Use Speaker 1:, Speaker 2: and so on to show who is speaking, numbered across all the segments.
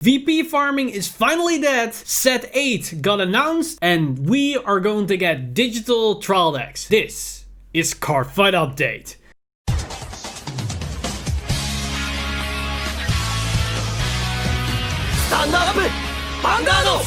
Speaker 1: VP farming is finally dead, set 8 got announced, and we are going to get digital trial decks. This is Cardfight Update.
Speaker 2: Stand up! Vanguard!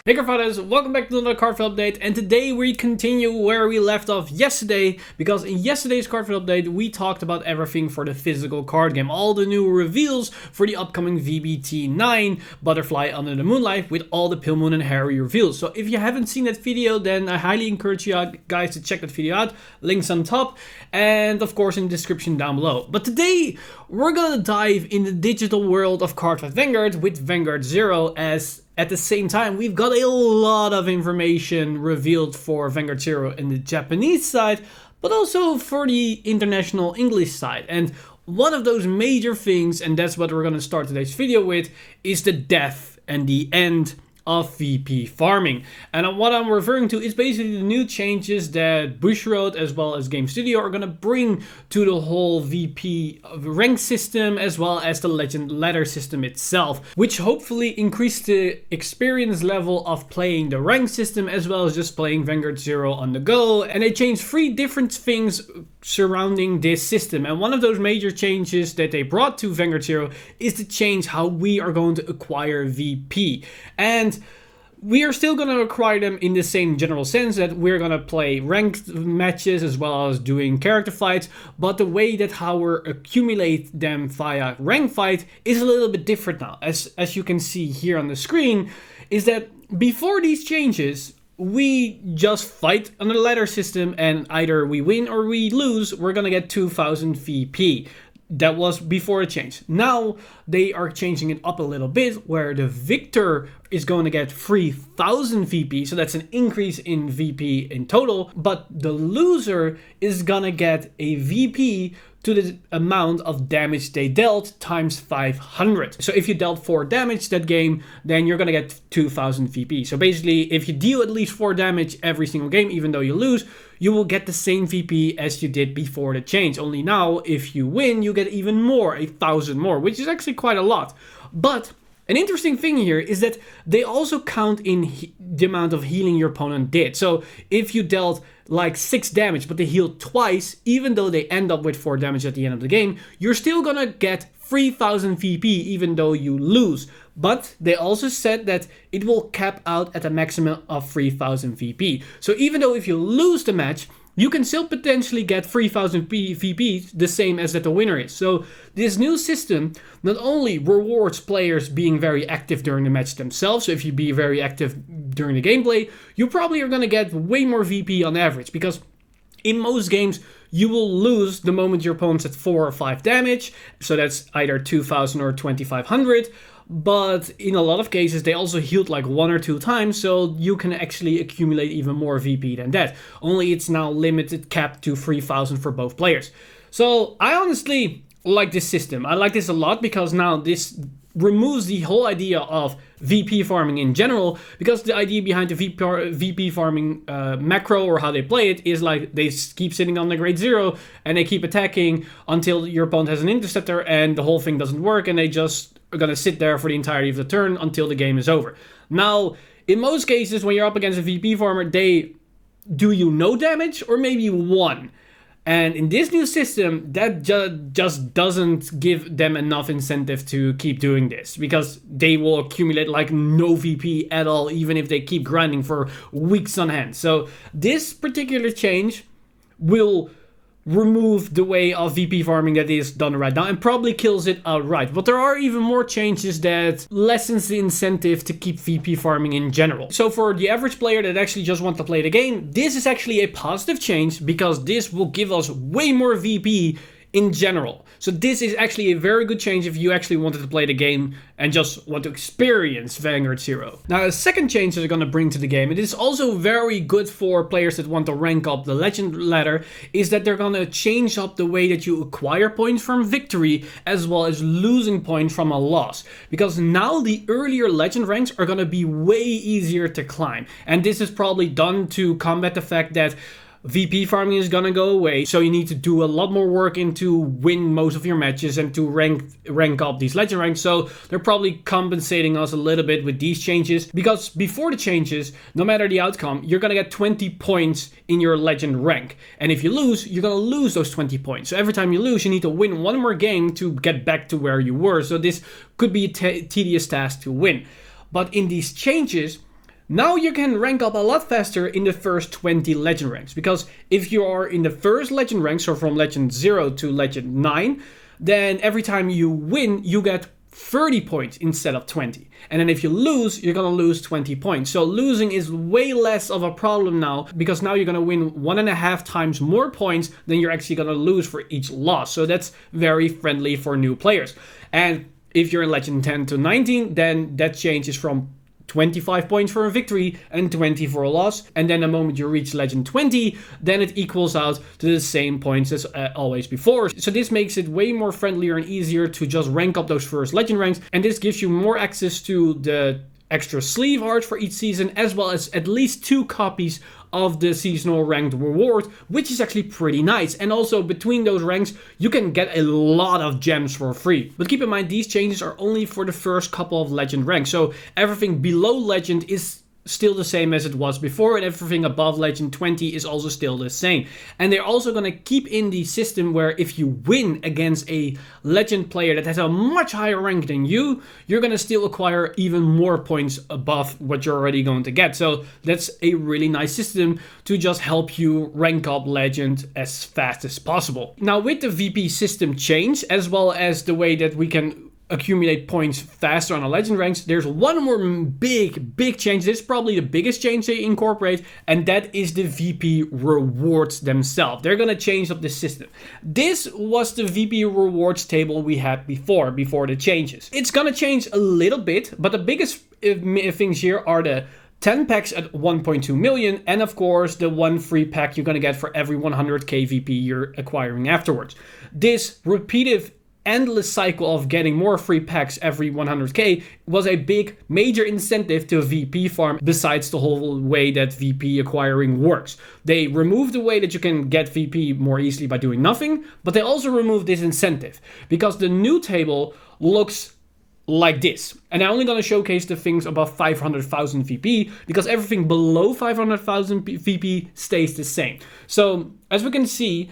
Speaker 1: Hey Cardfighters, welcome back to another Cardfight Update, and today we continue where we left off yesterday, because in yesterday's Cardfight Update we talked about everything for the physical card game, all the new reveals for the upcoming VBT9 Butterfly Under the Moonlight with all the Pale Moon and Harry reveals. So if you haven't seen that video, then I highly encourage you guys to check that video out, links on top and of course in the description down below. But today we're gonna dive in the digital world of Cardfight Vanguard with Vanguard Zero, as at the same time, we've got a lot of information revealed for Vanguard Zero in the Japanese side, but also for the international English side. And one of those major things, and that's what we're going to start today's video with, is the death and the end of VP farming. And what I'm referring to is basically the new changes that Bushiroad as well as Game Studio are going to bring to the whole VP rank system as well as the Legend ladder system itself, which hopefully increase the experience level of playing the rank system as well as just playing Vanguard Zero on the go. And they changed 3 different things surrounding this system, and one of those major changes that they brought to Vanguard Zero is to change how we are going to acquire VP. And we are still going to acquire them in the same general sense that we're going to play ranked matches as well as doing character fights, but the way that how we accumulate them via rank fight is a little bit different now. As you can see here on the screen, is that before these changes, we just fight on the ladder system, and either we win or we lose, we're gonna get 2000 VP. That was before the change. Now they are changing it up a little bit, where the victor is going to get 3000 VP, so that's an increase in VP in total, but the loser is gonna get a VP to the amount of damage they dealt times 500. So if you dealt 4 damage that game, then you're gonna get 2000 VP. So basically, if you deal at least 4 damage every single game, even though you lose, you will get the same VP as you did before the change. Only now, if you win, you get even more, 1000 more, which is actually quite a lot. But an interesting thing here is that they also count in the amount of healing your opponent did. So if you dealt like 6 damage, but they healed twice, even though they end up with 4 damage at the end of the game, you're still gonna get 3000 VP even though you lose. But they also said that it will cap out at a maximum of 3000 VP. So even though if you lose the match, you can still potentially get 3000 VP, the same as that the winner is. So this new system not only rewards players being very active during the match themselves, so if you be very active during the gameplay, you probably are going to get way more VP on average, because in most games, you will lose the moment your opponent's at 4 or 5 damage, so that's either 2000 or 2500. But in a lot of cases, they also healed like 1 or 2 times, so you can actually accumulate even more VP than that. Only it's now limited, capped to 3000 for both players. So I honestly like this system. I like this a lot, because now this removes the whole idea of VP farming in general, because the idea behind the VP farming macro, or how they play it, is like they keep sitting on the grade 0 and they keep attacking until your opponent has an interceptor and the whole thing doesn't work, and they just are gonna sit there for the entirety of the turn until the game is over. Now, in most cases, when you're up against a VP farmer, they do you no damage or maybe 1. And in this new system, that just doesn't give them enough incentive to keep doing this, because they will accumulate like no VP at all, even if they keep grinding for weeks on end. So this particular change will remove the way of VP farming that is done right now and probably kills it outright. But there are even more changes that lessens the incentive to keep VP farming in general. So for the average player that actually just wants to play the game, this is actually a positive change, because this will give us way more VP in general. So this is actually a very good change if you actually wanted to play the game and just want to experience Vanguard Zero. Now, a second change that they're going to bring to the game, it is also very good for players that want to rank up the Legend ladder, is that they're going to change up the way that you acquire points from victory as well as losing points from a loss. Because now the earlier Legend ranks are going to be way easier to climb. And this is probably done to combat the fact that VP farming is gonna go away, so you need to do a lot more work into win most of your matches and to rank up these legend ranks. So they're probably compensating us a little bit with these changes, because before the changes, no matter the outcome, you're gonna get 20 points in your legend rank, and if you lose, you're gonna lose those 20 points. So every time you lose, you need to win one more game to get back to where you were. So this could be a tedious task to win. But in these changes, now you can rank up a lot faster in the first 20 legend ranks, because if you are in the first legend rank, so from legend 0 to legend 9, then every time you win, you get 30 points instead of 20. And then if you lose, you're gonna lose 20 points. So losing is way less of a problem now, because now you're gonna win 1.5 times more points than you're actually gonna lose for each loss. So that's very friendly for new players. And if you're in legend 10 to 19, then that changes from 25 points for a victory and 20 for a loss. And then the moment you reach legend 20, then it equals out to the same points as always before. So this makes it way more friendlier and easier to just rank up those first legend ranks. And this gives you more access to the extra sleeve art for each season, as well as at least 2 copies of the seasonal ranked reward, which is actually pretty nice. And also between those ranks, you can get a lot of gems for free. But keep in mind, these changes are only for the first couple of legend ranks. So everything below legend is still the same as it was before, and everything above legend 20 is also still the same. And they're also going to keep in the system where if you win against a legend player that has a much higher rank than you, you're going to still acquire even more points above what you're already going to get. So that's a really nice system to just help you rank up legend as fast as possible. Now with the VP system change, as well as the way that we can accumulate points faster on our legend ranks, there's one more big change. This is probably the biggest change they incorporate, and that is the VP rewards themselves. They're gonna change up the system. This was the VP rewards table we had before the changes. It's gonna change a little bit, but the biggest things here are the 10 packs at 1.2 million, and of course the 1 free pack you're gonna get for every 100k VP you're acquiring afterwards. This repeated endless cycle of getting more free packs every 100k was a big major incentive to VP farm, besides the whole way that VP acquiring works. They removed the way that you can get VP more easily by doing nothing, but they also removed this incentive, because the new table looks like this. And I'm only going to showcase the things above 500,000 VP, because everything below 500,000 VP stays the same. So as we can see,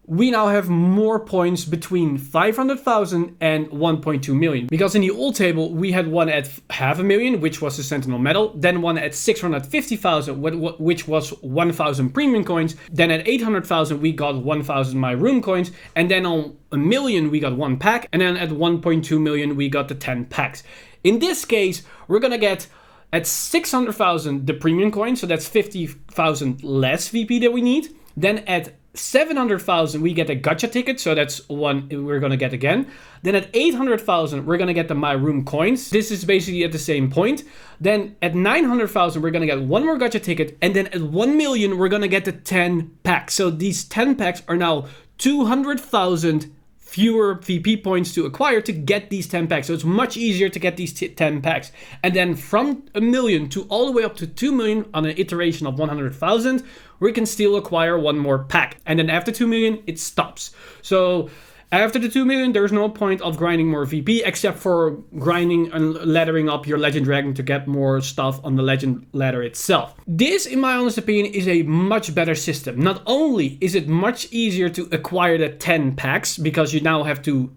Speaker 1: we now have more points between 500,000 and 1.2 million. Because in the old table, we had one at 500,000, which was the Sentinel Medal. Then one at 650,000, which was 1,000 premium coins. Then at 800,000, we got 1,000 My Room coins. And then on 1 million, we got 1 pack. And then at 1.2 million, we got the 10 packs. In this case, we're gonna get at 600,000 the premium coins. So that's 50,000 less VP that we need. Then at 700,000 we get a gacha ticket, so that's one we're gonna get again. Then at 800,000 we're gonna get the My Room coins. This is basically at the same point. Then at 900,000 we're gonna get one more gacha ticket, and then at 1 million we're gonna get the 10 packs. So these 10 packs are now 200,000 fewer VP points to acquire to get these 10 packs. So it's much easier to get these 10 packs. And then from 1 million to all the way up to 2 million on an iteration of 100,000, we can still acquire one more pack. And then after 2 million, it stops. So after the 2 million, there's no point of grinding more VP, except for grinding and laddering up your Legend Dragon to get more stuff on the Legend ladder itself. This, in my honest opinion, is a much better system. Not only is it much easier to acquire the 10 packs, because you now have to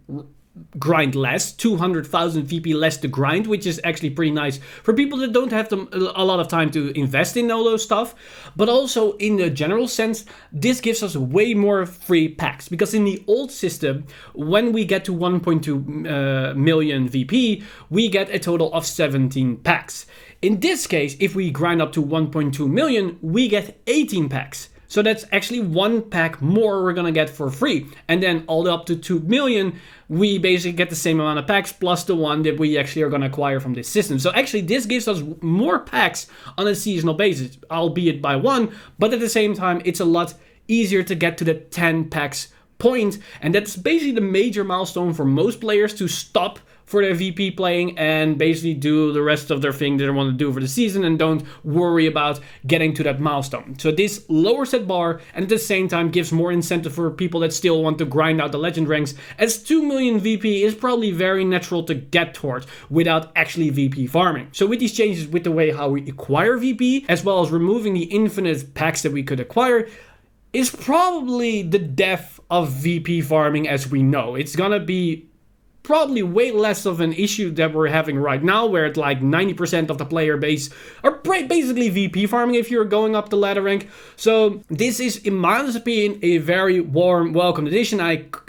Speaker 1: grind less, 200,000 VP less to grind, which is actually pretty nice for people that don't have a lot of time to invest in all those stuff. But also in the general sense, this gives us way more free packs, because in the old system, when we get to 1.2 million VP, we get a total of 17 packs. In this case, if we grind up to 1.2 million, we get 18 packs. So that's actually 1 pack more we're gonna get for free. And then all the way up to 2 million, we basically get the same amount of packs plus the one that we actually are gonna acquire from this system. So actually this gives us more packs on a seasonal basis, albeit by 1, but at the same time, it's a lot easier to get to the 10 packs point. And that's basically the major milestone for most players to stop for their VP playing and basically do the rest of their thing that they want to do for the season and don't worry about getting to that milestone. So this lowers that bar and at the same time gives more incentive for people that still want to grind out the legend ranks, as 2 million VP is probably very natural to get towards without actually VP farming. So with these changes with the way how we acquire VP, as well as removing the infinite packs that we could acquire, is probably the death of VP farming as we know. It's gonna be probably way less of an issue that we're having right now, where it's like 90% of the player base are basically VP farming if you're going up the ladder rank. So this is, in my opinion, a very warm welcome addition.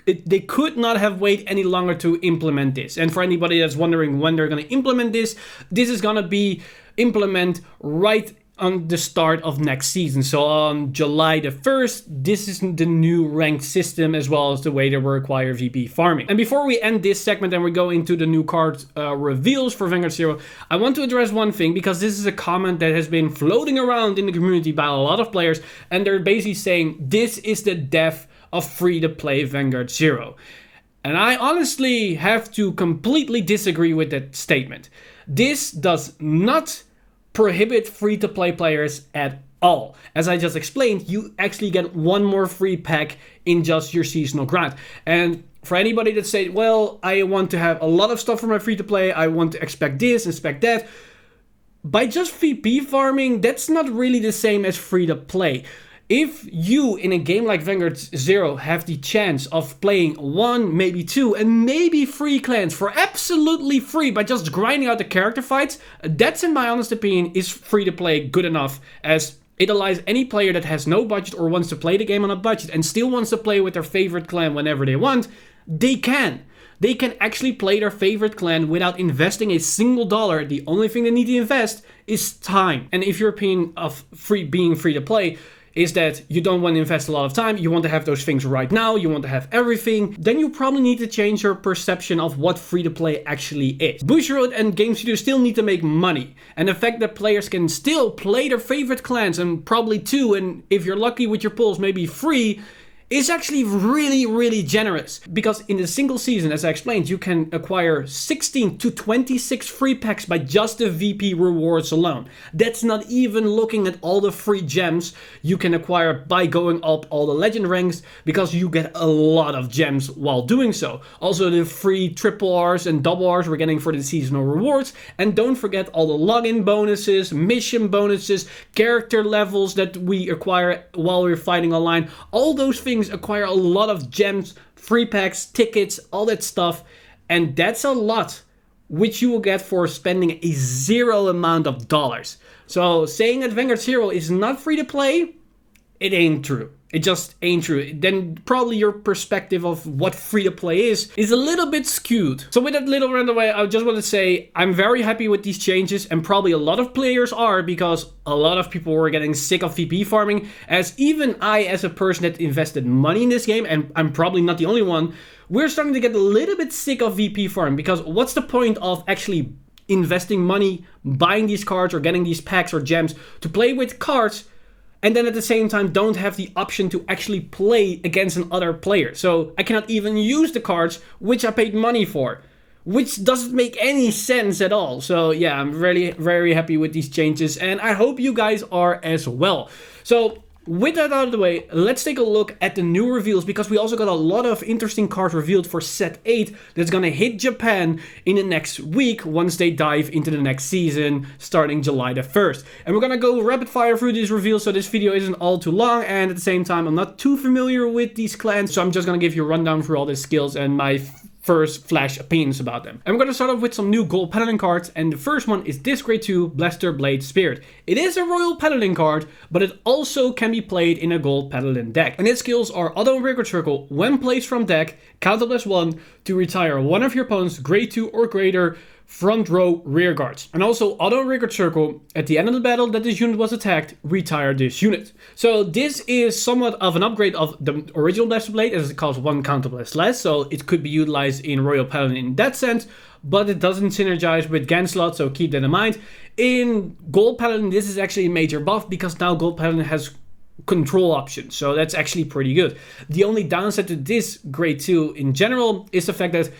Speaker 1: They could not have waited any longer to implement this. And for anybody that's wondering when they're going to implement this is going to be implement right on the start of next season. So on July the 1st, this is the new ranked system as well as the way that we acquire VP farming. And before we end this segment and we go into the new card reveals for Vanguard Zero, I want to address one thing, because this is a comment that has been floating around in the community by a lot of players, and they're basically saying this is the death of free-to-play Vanguard Zero. And I honestly have to completely disagree with that statement. This does not prohibit free-to-play players at all. As I just explained, you actually get one more free pack in just your seasonal grind. And for anybody that say, well, I want to have a lot of stuff for my free-to-play, I want to expect this, expect that, by just VP farming, that's not really the same as free-to-play. If you, in a game like Vanguard Zero, have the chance of playing 1, maybe 2, and maybe 3 clans for absolutely free by just grinding out the character fights, that's, in my honest opinion, is free to play good enough, as it allows any player that has no budget or wants to play the game on a budget and still wants to play with their favorite clan whenever they want, they can. They can actually play their favorite clan without investing a single dollar. The only thing they need to invest is time. And if your opinion of being free to play is that you don't want to invest a lot of time, you want to have those things right now, you want to have everything, then you probably need to change your perception of what free-to-play actually is. Bushiroad and Game Studio still need to make money, and the fact that players can still play their favorite clans, and probably 2, and if you're lucky with your pulls, maybe 3, is actually really, really generous. Because in a single season, as I explained, you can acquire 16 to 26 free packs by just the VP rewards alone. That's not even looking at all the free gems you can acquire by going up all the legend ranks, because you get a lot of gems while doing so. Also the free triple Rs and double Rs we're getting for the seasonal rewards. And don't forget all the login bonuses, mission bonuses, character levels that we acquire while we're fighting online. All those things acquire a lot of gems, free packs, tickets, all that stuff, and that's a lot which you will get for spending a zero amount of dollars. So saying that Vanguard Zero is not free to play, it ain't true. It just ain't true. Then probably your perspective of what free to play is a little bit skewed. So with that little rant away, I just want to say I'm very happy with these changes, and probably a lot of players are, because a lot of people were getting sick of VP farming, as even I, as a person that invested money in this game, and I'm probably not the only one, we're starting to get a little bit sick of VP farming, because what's the point of actually investing money, buying these cards or getting these packs or gems to play with cards, and then at the same time don't have the option to actually play against another player. So I cannot even use the cards which I paid money for, which doesn't make any sense at all. So yeah, I'm really very happy with these changes, and I hope you guys are as well. So with that out of the way, let's take a look at the new reveals, because we also got a lot of interesting cards revealed for set 8 that's gonna hit Japan in the next week once they dive into the next season starting July the 1st. And we're gonna go rapid fire through these reveals, so this video isn't all too long, and at the same time I'm not too familiar with these clans, so I'm just gonna give you a rundown through all the skills and my first flash opinions about them. And we're going to start off with some new gold paladin cards, and the first one is this grade 2 Blaster Blade Spirit. It is a royal paladin card, but it also can be played in a gold paladin deck. And its skills are auto and record circle when placed from deck, count up +1 to retire one of your opponent's grade 2 or greater front row rear guards. And also auto record circle at the end of the battle that this unit was attacked, retire this unit. So this is somewhat of an upgrade of the original Blaster Blade, as it costs 1 counter less, so it could be utilized in Royal Paladin in that sense, but it doesn't synergize with Ganslot, so keep that in mind. In Gold Paladin, this is actually a major buff, because now Gold Paladin has control options, so that's actually pretty good. The only downside to this grade 2 in general is the fact that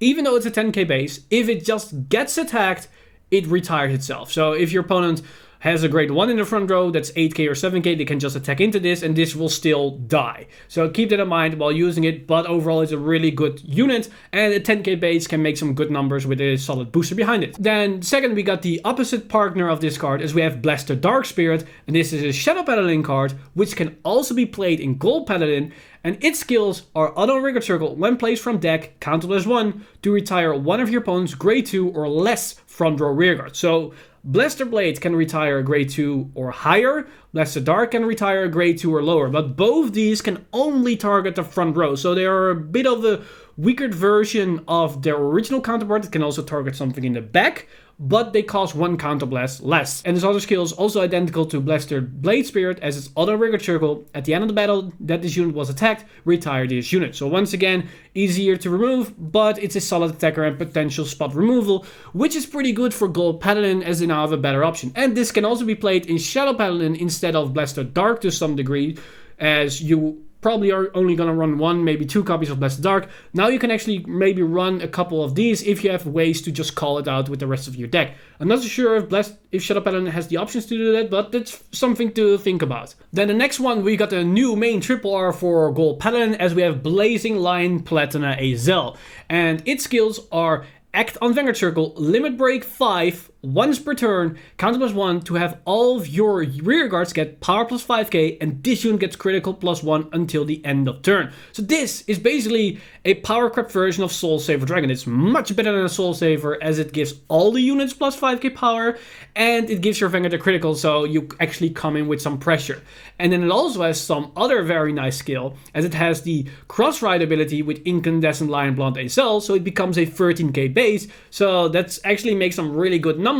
Speaker 1: even though it's a 10k base, if it just gets attacked, it retires itself. So if your opponent has a grade 1 in the front row that's 8k or 7k, they can just attack into this and this will still die. So keep that in mind while using it, but overall it's a really good unit and a 10k base can make some good numbers with a solid booster behind it. Then second, we got the opposite partner of this card as we have Blaster Dark Spirit, and this is a Shadow Paladin card which can also be played in Gold Paladin, and its skills are Auto Rigor Circle when placed from deck, counted as 1 to retire one of your opponent's grade 2 or less front row rearguard. So Blaster Blade can retire a grade 2 or higher, Blaster Dark can retire a grade 2 or lower, but both these can only target the front row, so they are a bit of a weaker version of their original counterpart. It can also target something in the back, but they cost 1 counterblast less. And this other skill is also identical to Blaster Blade Spirit as its Auto Rigor Circle. At the end of the battle that this unit was attacked, retire this unit. So once again, easier to remove, but it's a solid attacker and potential spot removal, which is pretty good for Gold Paladin as they now have a better option. And this can also be played in Shadow Paladin instead of Blaster Dark to some degree, as you probably are only going to run 1, maybe 2 copies of Blaster Dark. Now you can actually maybe run a couple of these if you have ways to just call it out with the rest of your deck. I'm not so sure if Shadow Paladin has the options to do that, but that's something to think about. Then the next one, we got a new main triple R for Gold Paladin as we have Blazing Line Platina Ezel. And its skills are Act on Vanguard Circle, Limit Break 5, once per turn, counter +1 to have all of your rear guards get power plus 5k, and this unit gets critical +1 until the end of turn. So this is basically a power crept version of Soul Saver Dragon. It's much better than a Soul Saver as it gives all the units plus 5k power, and it gives your Vanguard a critical, so you actually come in with some pressure. And then it also has some other very nice skill, as it has the Cross Ride ability with Incandescent Lion Blonde Ezel, so it becomes a 13k base, so that's actually makes some really good numbers.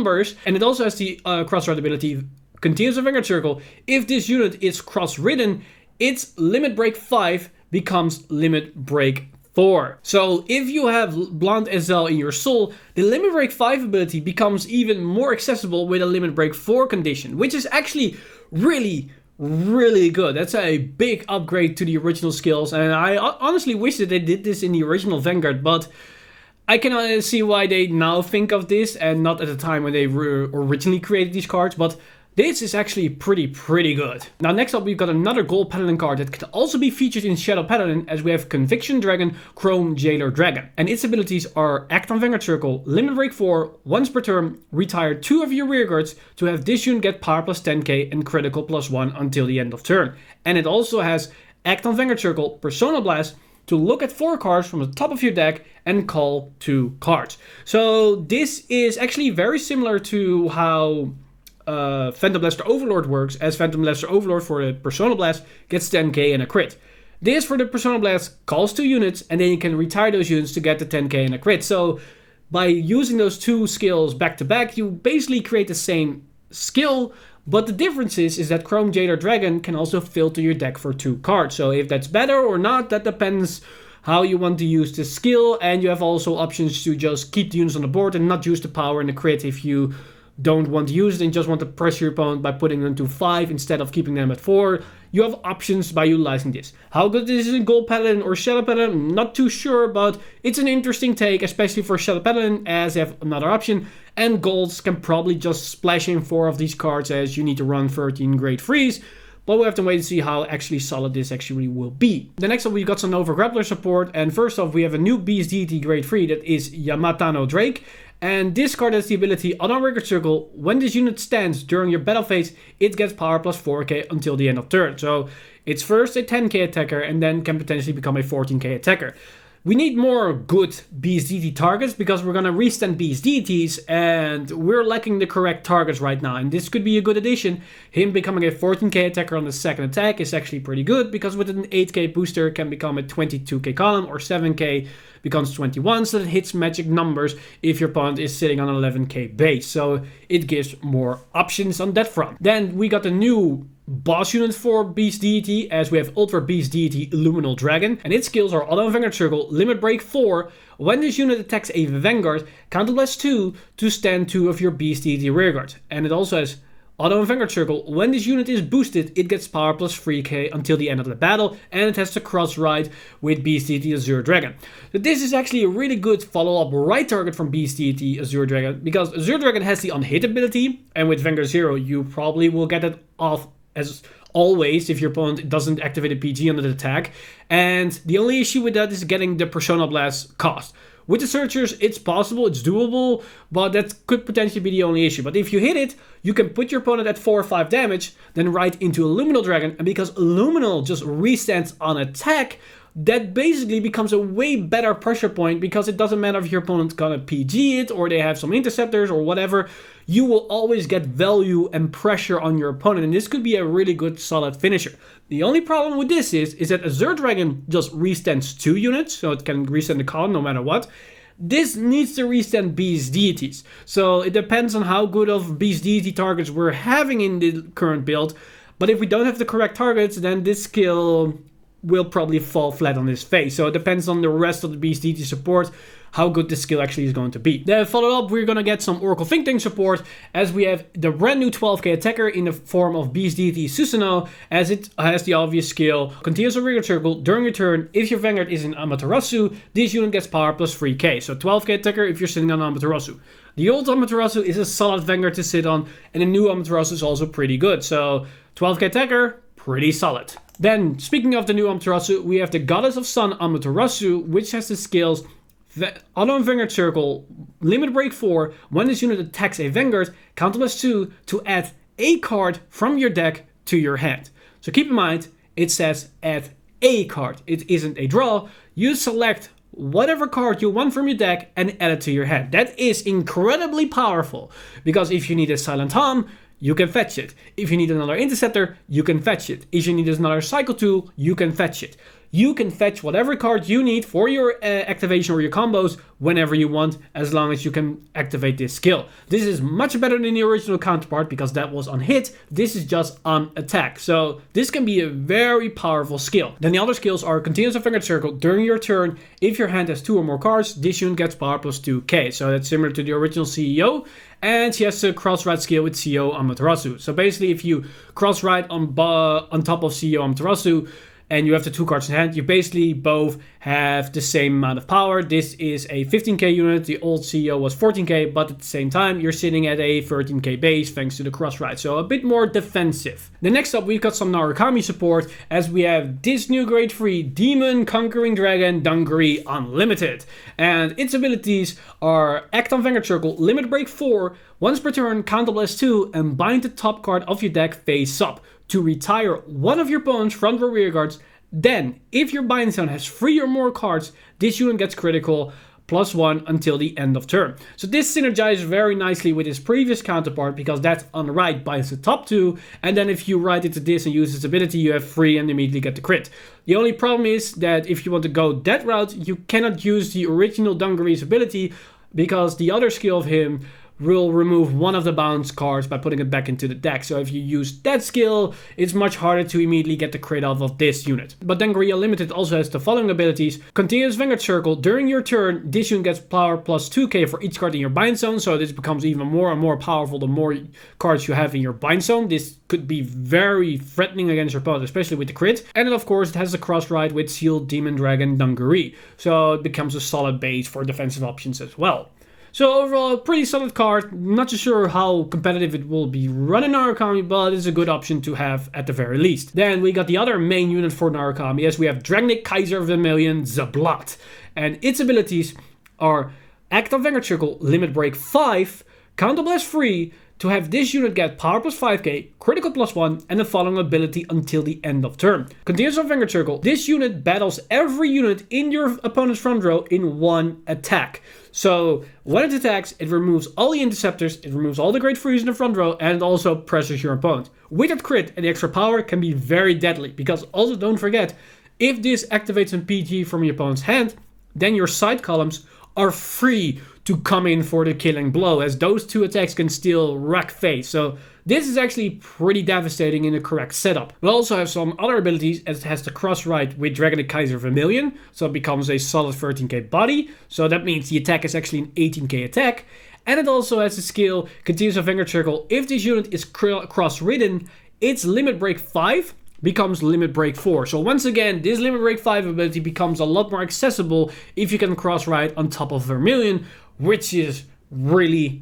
Speaker 1: And it also has the cross-ride ability, continues a Vanguard Circle. If this unit is cross-ridden, its Limit Break 5 becomes Limit Break 4. So if you have Blonde Ezel in your soul, the Limit Break 5 ability becomes even more accessible with a Limit Break 4 condition, which is actually really good. That's a big upgrade to the original skills, and I honestly wish that they did this in the original Vanguard, but I can see why they now think of this and not at the time when they originally created these cards, but this is actually pretty good. Now next up we've got another Gold Paladin card that can also be featured in Shadow Paladin as we have Conviction Dragon, Chrome Jailer Dragon. And its abilities are Act on Vanguard Circle, Limit Break 4, once per turn, retire 2 of your rear guards to have this unit get power plus 10k and critical +1 until the end of turn. And it also has Act on Vanguard Circle, Persona Blast, to look at 4 cards from the top of your deck and call 2 cards. So this is actually very similar to how Phantom Blaster Overlord works, as Phantom Blaster Overlord for the Persona Blast gets 10k and a crit. This for the Persona Blast calls 2 units, and then you can retire those units to get the 10k and a crit. So by using those 2 skills back to back, you basically create the same skill, but the difference is that Chrome Jailer Dragon can also filter your deck for 2 cards. So if that's better or not, that depends how you want to use this skill, and you have also options to just keep the units on the board and not use the power and the crit if you don't want to use it and just want to pressure your opponent by putting them to 5 instead of keeping them at 4. You have options by utilizing this. How good this is in Gold Paladin or Shadow Paladin, I'm not too sure, but it's an interesting take, especially for Shadow Paladin, as they have another option. And Golds can probably just splash in 4 of these cards as you need to run 13 grade 3s. But we'll have to wait and see how actually solid this actually will be. The next up, we've got some Nova Grappler support. And first off, we have a new Beast Deity grade 3 that is Yamatano Drake. And this card has the ability on Record Circle. When this unit stands during your battle phase, it gets power plus 4k until the end of turn. So it's first a 10k attacker and then can potentially become a 14k attacker. We need more good Beast Deity targets because we're going to restand Beast Deities and we're lacking the correct targets right now. And this could be a good addition. Him becoming a 14k attacker on the second attack is actually pretty good because with an 8k booster can become a 22k column, or 7k becomes 21, so that hits magic numbers if your opponent is sitting on an 11k base. So it gives more options on that front. Then we got a new boss unit for Beast Deity, as we have Ultra Beast Deity Illuminal Dragon, and its skills are Auto Vanguard Circle, Limit Break 4. When this unit attacks a Vanguard, Counterblast 2 to stand 2 of your Beast Deity rearguard. And it also has Auto and Vanguard Circle, when this unit is boosted, it gets power plus 3k until the end of the battle, and it has to cross ride with Beast Deity Azure Dragon. So this is actually a really good follow-up right target from Beast Deity Azure Dragon, because Azure Dragon has the unhit ability, and with Vanguard Zero you probably will get it off as always if your opponent doesn't activate a PG on the attack, and the only issue with that is getting the Persona Blast cost. With the Searchers, it's possible, it's doable, but that could potentially be the only issue. But if you hit it, you can put your opponent at 4 or 5 damage, then ride into a Luminal Dragon, and because Luminal just restands on attack, that basically becomes a way better pressure point, because it doesn't matter if your opponent's gonna PG it, or they have some interceptors or whatever, you will always get value and pressure on your opponent, and this could be a really good solid finisher. The only problem with this is that Azure Dragon just restands 2 units, so it can restand the column no matter what. This needs to restand Beast Deities, so it depends on how good of Beast Deity targets we're having in the current build, but if we don't have the correct targets, then this skill will probably fall flat on his face. So it depends on the rest of the Beast Deity support, how good this skill actually is going to be. Then followed up, we're going to get some Oracle Think Tank support, as we have the brand new 12k attacker in the form of Beast Deity Susanoo, as it has the obvious skill, continuous Vanguard Circle. During your turn, if your Vanguard is in Amaterasu, this unit gets power plus 3k. So 12k attacker if you're sitting on Amaterasu. The old Amaterasu is a solid Vanguard to sit on, and the new Amaterasu is also pretty good. So 12k attacker, pretty solid. Then, speaking of the new Amaterasu, we have the Goddess of Sun Amaterasu, which has the skills Auto and Vanguard Circle, Limit Break 4, when this unit attacks a Vanguard, counter plus 2 to add a card from your deck to your hand. So keep in mind, it says add a card. It isn't a draw. You select whatever card you want from your deck and add it to your hand. That is incredibly powerful, because if you need a Silent Hum, you can fetch it. If you need another Interceptor, you can fetch it. If you need another Cycle Tool, you can fetch it. You can fetch whatever card you need for your activation or your combos whenever you want, as long as you can activate this skill. This is much better than the original counterpart, because that was on hit. This is just on attack. So this can be a very powerful skill. Then the other skills are Continuous Vanguard Circle. During your turn, if your hand has 2 or more cards, this unit gets power plus 2k. So that's similar to the original CEO. And she has a cross-ride skill with CEO Amaterasu. So basically, if you cross-ride on top of CEO Amaterasu, and you have the 2 cards in hand, you basically both have the same amount of power. This is a 15k unit, the old CEO was 14k, but at the same time, you're sitting at a 13k base thanks to the cross-ride, so a bit more defensive. Then next up, we've got some Narukami support, as we have this new grade 3 Demon Conquering Dragon Dungaree Unlimited. And its abilities are Act on Vanguard Circle, Limit Break 4, once per turn, counter blast 2, and bind the top card of your deck face up to retire one of your opponent's front row rear guards. Then, if your bind zone has 3 or more cards, this unit gets critical +1 until the end of turn. So this synergizes very nicely with his previous counterpart, because that's on the right binds the top 2, and then if you ride into this and use its ability, you have 3 and immediately get the crit. The only problem is that if you want to go that route, you cannot use the original Dungaree's ability, because the other skill of him will remove one of the bounce cards by putting it back into the deck. So if you use that skill, it's much harder to immediately get the crit off of this unit. But Dungaree Unlimited also has the following abilities. Continuous Vanguard Circle. During your turn, this unit gets power plus 2k for each card in your bind zone. So this becomes even more and more powerful the more cards you have in your bind zone. This could be very threatening against your opponent, especially with the crit. And then of course it has a cross ride with Sealed Demon Dragon Dungaree. So it becomes a solid base for defensive options as well. So overall, a pretty solid card. Not too sure how competitive it will be running Narukami, but it's a good option to have at the very least. Then we got the other main unit for Narukami, as we have Dragonic Kaiser Vermilion Zablat. And its abilities are Act on Vanguard Circle, Limit Break 5, Counter Blast 3, to have this unit get power plus 5k, critical +1, and the following ability until the end of turn. Continuous on Vanguard Circle. This unit battles every unit in your opponent's front row in one attack. So when it attacks, it removes all the interceptors, it removes all the great freeze in the front row, and it also pressures your opponent. With that crit and the extra power, can be very deadly, because also don't forget, if this activates an PG from your opponent's hand, then your side columns are free to come in for the killing blow, as those 2 attacks can still wreck face. So this is actually pretty devastating in the correct setup. We also have some other abilities, as it has the cross ride with Dragonic Kaiser Vermilion, so it becomes a solid 13k body. So that means the attack is actually an 18k attack. And it also has the skill, continues a Vanguard Circle. If this unit is cross-ridden, its Limit Break 5 becomes Limit Break 4. So once again, this Limit Break 5 ability becomes a lot more accessible if you can cross-ride on top of Vermilion, which is really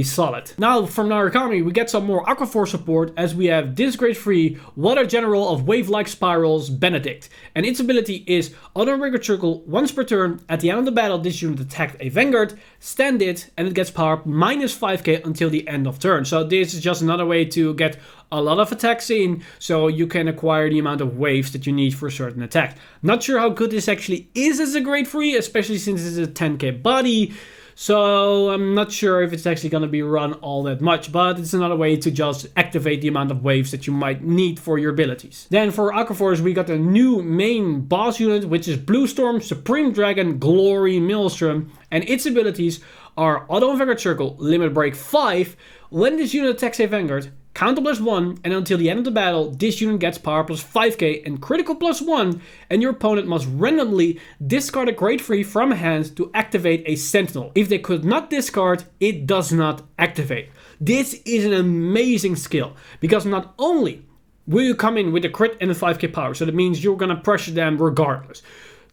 Speaker 1: solid. Now from Narukami we get some more Aquaforce support, as we have this grade 3 Water General of Wave-like Spirals, Benedict. And its ability is auto Vanguard Circle once per turn. At the end of the battle, this unit attacked a Vanguard, stand it, and it gets power minus 5k until the end of turn. So this is just another way to get a lot of attacks in, so you can acquire the amount of waves that you need for a certain attack. Not sure how good this actually is as a grade 3, especially since it's a 10k body. So I'm not sure if it's actually going to be run all that much, but it's another way to just activate the amount of waves that you might need for your abilities. Then for Aquaforce we got a new main boss unit, which is Blue Storm, Supreme Dragon, Glory, Maelstrom, and its abilities are Auto Vanguard Circle, Limit Break 5. When this unit attacks a Vanguard, counter +1, and until the end of the battle, this unit gets power plus 5k and critical +1, and your opponent must randomly discard a grade 3 from hand to activate a Sentinel. If they could not discard, it does not activate. This is an amazing skill, because not only will you come in with a crit and a 5k power, so that means you're gonna pressure them regardless.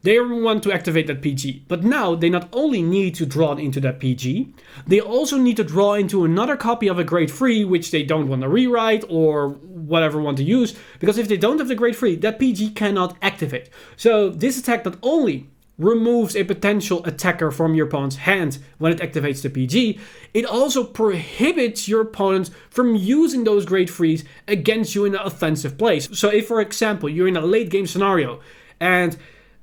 Speaker 1: They want to activate that PG, but now they not only need to draw into that PG, they also need to draw into another copy of a grade 3, which they don't want to rewrite or whatever want to use, because if they don't have the grade 3, that PG cannot activate. So this attack not only removes a potential attacker from your opponent's hand when it activates the PG, it also prohibits your opponent from using those grade 3s against you in an offensive place. So if, for example, you're in a late game scenario and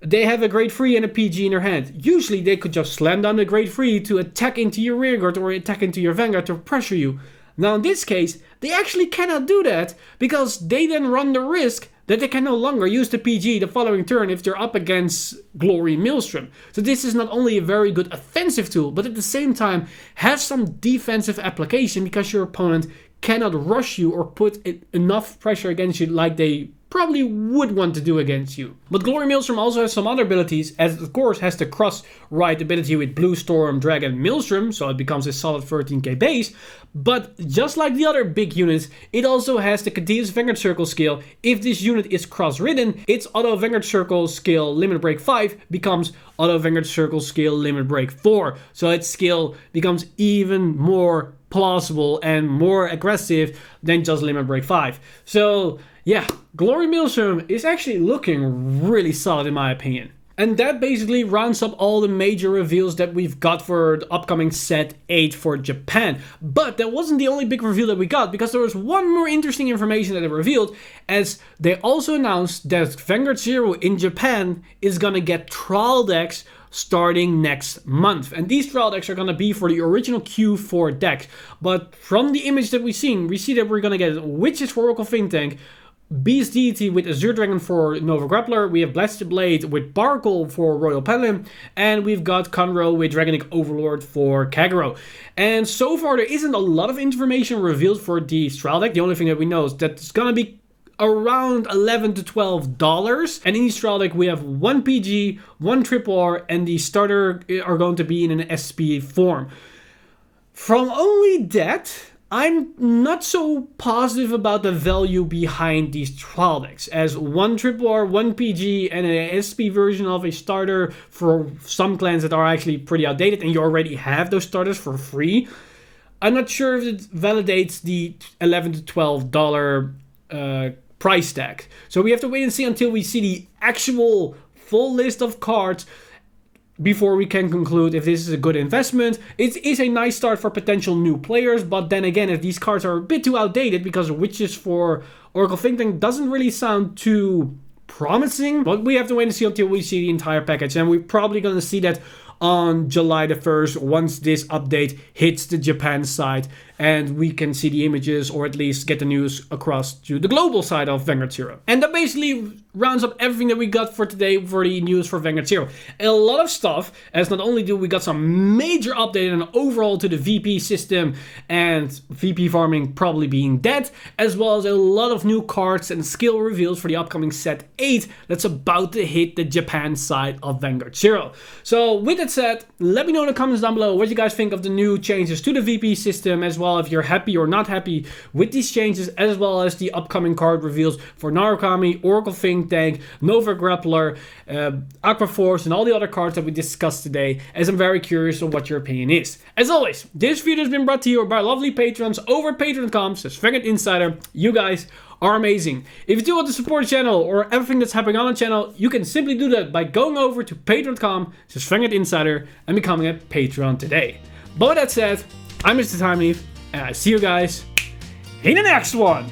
Speaker 1: they have a grade 3 and a PG in their hand, usually they could just slam down the grade 3 to attack into your rearguard or attack into your Vanguard to pressure you. Now in this case, they actually cannot do that, because they then run the risk that they can no longer use the PG the following turn if they're up against Glory Maelstrom. So this is not only a very good offensive tool, but at the same time has some defensive application, because your opponent cannot rush you or put enough pressure against you like they probably would want to do against you. But Glory Maelstrom also has some other abilities, as it of course has the cross-ride ability with Blue Storm, Dragon, Maelstrom, so it becomes a solid 13k base. But just like the other big units, it also has the continuous Vanguard Circle skill. If this unit is cross-ridden, its Auto Vanguard Circle skill Limit Break 5 becomes Auto Vanguard Circle skill Limit Break 4. So its skill becomes even more plausible and more aggressive than just Limit Break 5. So yeah, Glory Maelstrom is actually looking really solid in my opinion. And that basically rounds up all the major reveals that we've got for the upcoming set 8 for Japan. But that wasn't the only big reveal that we got, because there was one more interesting information that they revealed, as they also announced that Vanguard Zero in Japan is gonna get trial decks starting next month. And these trial decks are going to be for the original Q4 decks. But from the image that we see that we're going to get Witches for Oracle Think Tank, Beast Deity with Azure Dragon for Nova Grappler, we have Blasted Blade with Barkle for Royal Paladin, and we've got Conroe with Dragonic Overlord for Kagero. And so far there isn't a lot of information revealed for the trial deck. The only thing that we know is that it's going to be around $11 to $12, and in each trial deck we have one PG, one Triple R, and the starter are going to be in an SP form. From only that, I'm not so positive about the value behind these trial decks, as one Triple R, one PG, and an SP version of a starter for some clans that are actually pretty outdated, and you already have those starters for free. I'm not sure if it validates the $11 to $12 price tag. So we have to wait and see until we see the actual full list of cards before we can conclude if this is a good investment. It is a nice start for potential new players, but then again, if these cards are a bit too outdated, because Witches for Oracle Think Tank doesn't really sound too promising, but we have to wait and see until we see the entire package, and we're probably going to see that on July the 1st once this update hits the Japan side. and we can see the images or at least get the news across to the global side of Vanguard Zero. And that basically rounds up everything that we got for today for the news for Vanguard Zero. A lot of stuff, as not only do we got some major update and overhaul to the VP system and VP farming probably being dead, as well as a lot of new cards and skill reveals for the upcoming set 8 that's about to hit the Japan side of Vanguard Zero. So with that said, let me know in the comments down below what you guys think of the new changes to the VP system, as well if you're happy or not happy with these changes, as well as the upcoming card reveals for Narukami, Oracle Think Tank, Nova Grappler, Aqua Force, and all the other cards that we discussed today, as I'm very curious on what your opinion is. As always, this video has been brought to you by lovely patrons over at patreon.com/VanguardInsider. You guys are amazing. If you do want to support the channel or everything that's happening on the channel, you can simply do that by going over to patreon.com/VanguardInsider and becoming a patron today. But with that said, I'm Mr. Time Leaf, and I see you guys in the next one.